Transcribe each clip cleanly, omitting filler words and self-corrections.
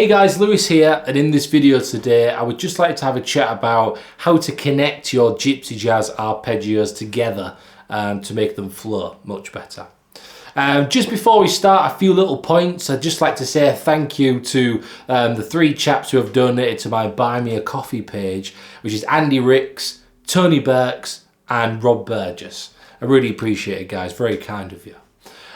Hey guys, Lewis here, and in this video today I would just like to have a chat about how to connect your Gypsy Jazz arpeggios together to make them flow much better. Just before we start, a few little points. I'd just like to say a thank you to the 3 chaps who have donated to my Buy Me a Coffee page, which is Andy Ricks, Tony Burks and Rob Burgess. I really appreciate it, guys, very kind of you.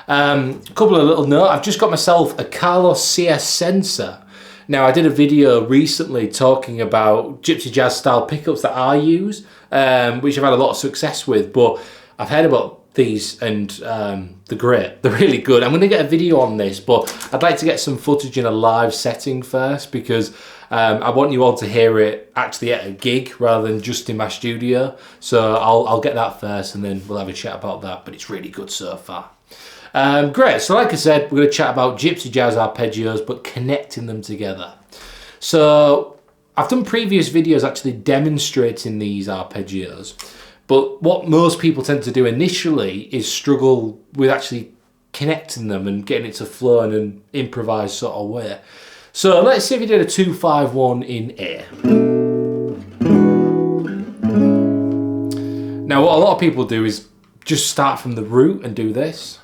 A couple of little notes. I've just got myself a Carlos CS sensor. Now, I did a video recently talking about Gypsy Jazz style pickups that I use, which I've had a lot of success with, but I've heard about these and they're great. They're really good. I'm going to get a video on this, but I'd like to get some footage in a live setting first because I want you all to hear it actually at a gig rather than just in my studio. So I'll get that first and then we'll have a chat about that, but it's really good so far. Great, so like I said, we're going to chat about Gypsy Jazz arpeggios, but connecting them together. So I've done previous videos actually demonstrating these arpeggios, but what most people tend to do initially is struggle with actually connecting them and getting it to flow in an improvised sort of way. So let's see if we did a 2-5-1 in A. Now what a lot of people do is just start from the root and do this.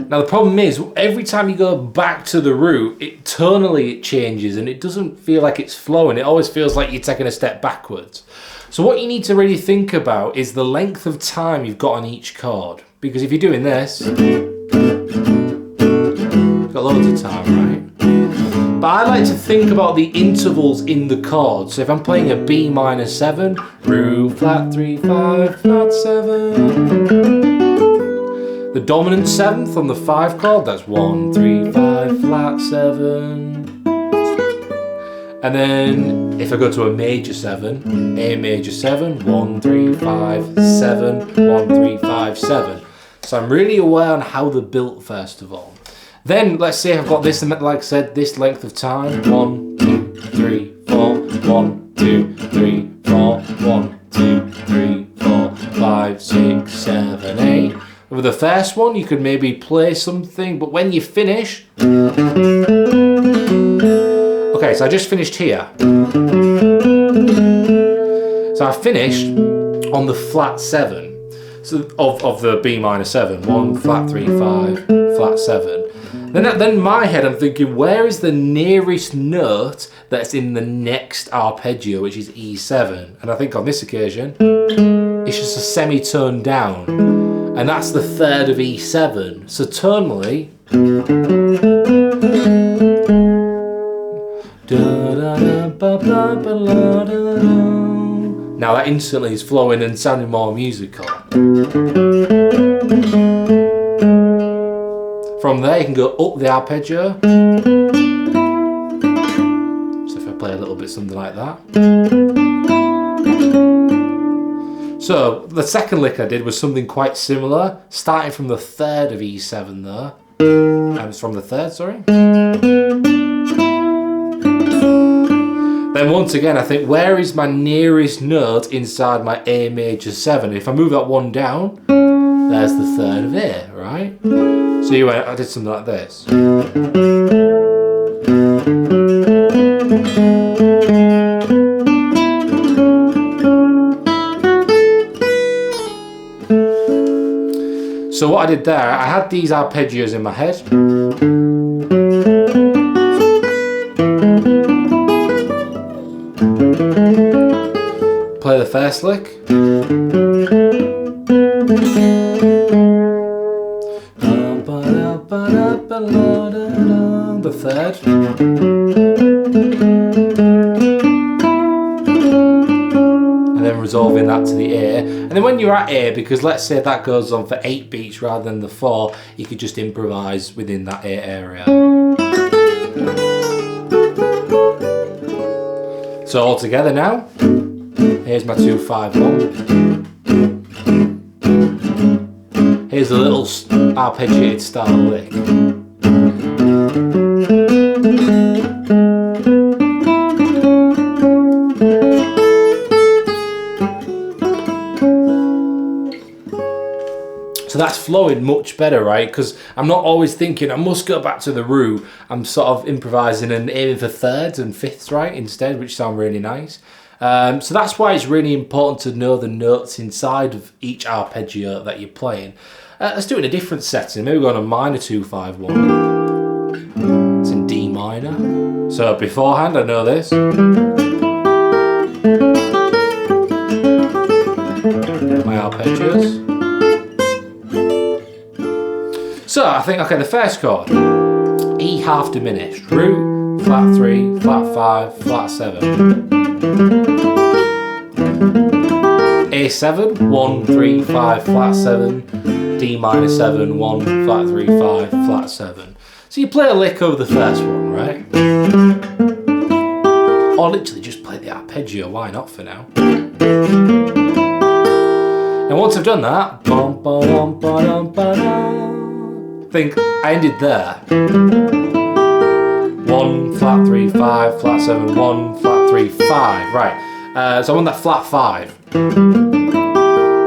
Now the problem is, every time you go back to the root, tonally it changes and it doesn't feel like it's flowing. It always feels like you're taking a step backwards. So what you need to really think about is the length of time you've got on each chord. Because if you're doing this, you've got loads of time, right? But I like to think about the intervals in the chords. So if I'm playing a B minor 7, root, flat 3, 5, flat 7. The dominant 7th on the 5 chord, that's 1, 3, 5, flat 7. And then if I go to a major 7, A major 7, 1, 3, 5, 7, 1, 3, 5, 7. So I'm really aware on how they're built first of all. Then let's say I've got this, and like I said, this length of time. 1, 2, 3, 4, 1, 2, 3, 4, 1, 2, 3, 4, 5, 6, 7, 8. With the first one, you could maybe play something, but when you finish... Okay, so I just finished here. So I finished on the flat 7 so of the B minor 7. 1, flat 3, 5, flat 7. Then in my head, I'm thinking, where is the nearest note that's in the next arpeggio, which is E7? And I think on this occasion, it's just a semitone down. And that's the 3rd of E7. So tonally, now that instantly is flowing and sounding more musical. From there you can go up the arpeggio. So if I play a little bit something like that. So the second lick I did was something quite similar, starting from the 3rd of E7 there. It's from the 3rd, sorry. Then once again I think, where is my nearest note inside my A major 7? If I move that one down, there's the 3rd of A, right? So I did something like this. So what I did there, I had these arpeggios in my head. Play the first lick. The 3rd. And then resolving that to the A. And then when you're at A, because let's say that goes on for 8 beats rather than the 4, you could just improvise within that A area. So all together now, here's my 2-5-1. Here's a little arpeggiated style lick. that's flowing much better, right? Because I'm not always thinking I must go back to the root. I'm sort of improvising and aiming for thirds and fifths, right, instead, which sound really nice. So that's why it's really important to know the notes inside of each arpeggio that you're playing. Let's do it in a different setting. Maybe go on a minor 2-5-1. It's in D minor. So beforehand, I know this. My arpeggios. So I think, okay, the first chord, E half diminished, root, flat 3, flat 5, flat 7. A7, 1, 3, 5, flat 7, D minor 7, 1, flat 3, 5, flat 7. So you play a lick over the first one, right? Or literally just play the arpeggio, why not for now? And once I've done that, I think I ended there. 1, flat 3, 5, flat 7, 1, flat 3, 5, right. So I'm on that flat 5.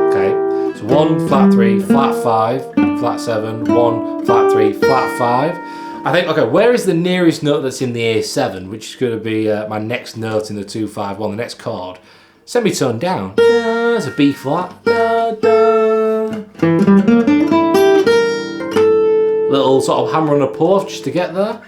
Okay, so 1, flat 3, flat 5, flat 7, 1, flat 3, flat 5. I think, okay, where is the nearest note that's in the A7, which is going to be my next note in the 2-5-1, the next chord? Semitone down. There's a B flat. Da, da. Little sort of hammer on a pause just to get there.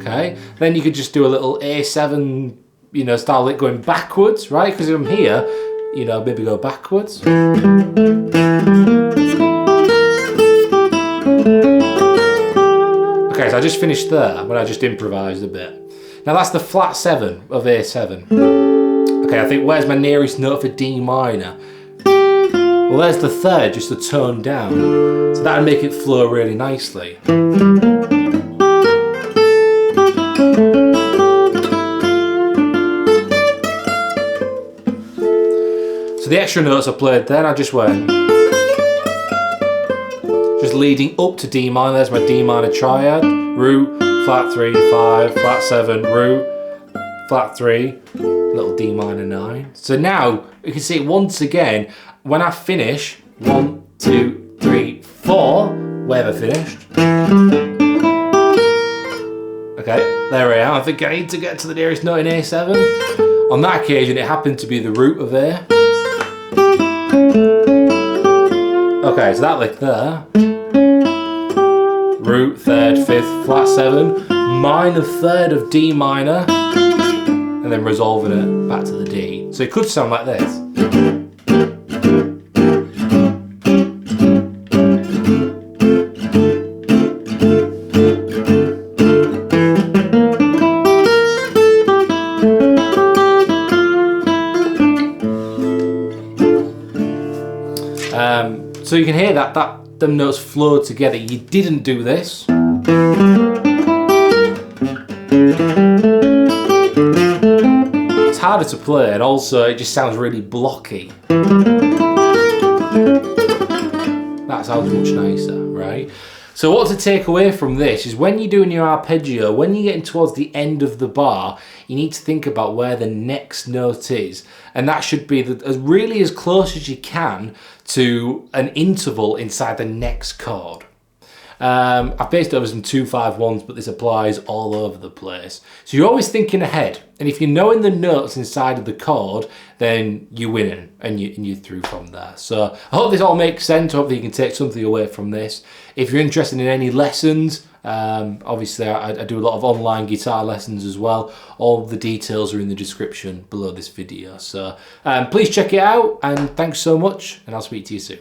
Okay, then you could just do a little A7, you know, style lick going backwards, right? Because I'm here, you know, maybe go backwards. Okay, so I just finished there when I just improvised a bit. Now that's the flat 7 of A7. Okay, I think where's my nearest note for D minor? Well, there's the third, just a tone down. So that'll make it flow really nicely. So the extra notes I played then, I just went. Just leading up to D minor, there's my D minor triad. Root, flat 3, 5, flat 7, root, flat 3, little D minor 9. So now, you can see it once again, when I finish, 1, 2, 3, 4, where have I finished? Okay, there I am. I think I need to get to the nearest note in A7. On that occasion, it happened to be the root of A. Okay, so that lick there. Root, third, fifth, flat 7, minor third of D minor, and then resolving it back to the D. So it could sound like this. So you can hear that them notes flow together. You didn't do this. It's harder to play, and also it just sounds really blocky. That sounds much nicer, right? So what to take away from this is when you're doing your arpeggio, when you're getting towards the end of the bar, you need to think about where the next note is. And that should be really as close as you can to an interval inside the next chord. I've based it over some 2-5-1s, but this applies all over the place. So you're always thinking ahead. And if you're knowing the notes inside of the chord, then you're winning and you're through from there. So I hope this all makes sense. Hopefully you can take something away from this. If you're interested in any lessons, obviously I do a lot of online guitar lessons as well. All the details are in the description below this video. So please check it out, and thanks so much, and I'll speak to you soon.